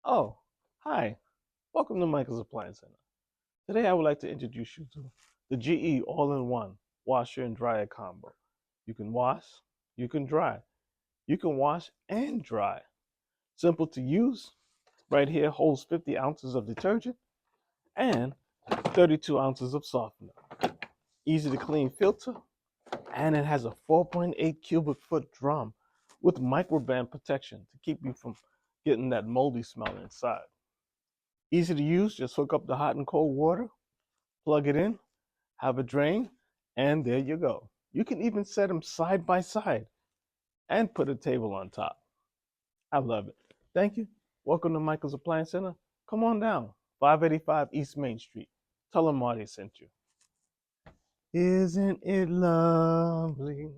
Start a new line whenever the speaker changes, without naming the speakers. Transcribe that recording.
Oh, hi. Welcome to Michael's Appliance Center. Today I would like to introduce you to the GE All-in-One Washer and Dryer Combo. You can wash, you can dry. You can wash and dry. Simple to use. Right here holds 50 ounces of detergent and 32 ounces of softener. Easy to clean filter, and it has a 4.8 cubic foot drum with microban protection to keep you from getting that moldy smell inside. Easy to use, just hook up the hot and cold water, plug it in, have a drain, and there you go. You can even set them side by side and put a table on top. I love it. Thank you. Welcome to Michael's Appliance Center. Come on down, 585 East Main Street. Tell them Marty sent you. Isn't it lovely?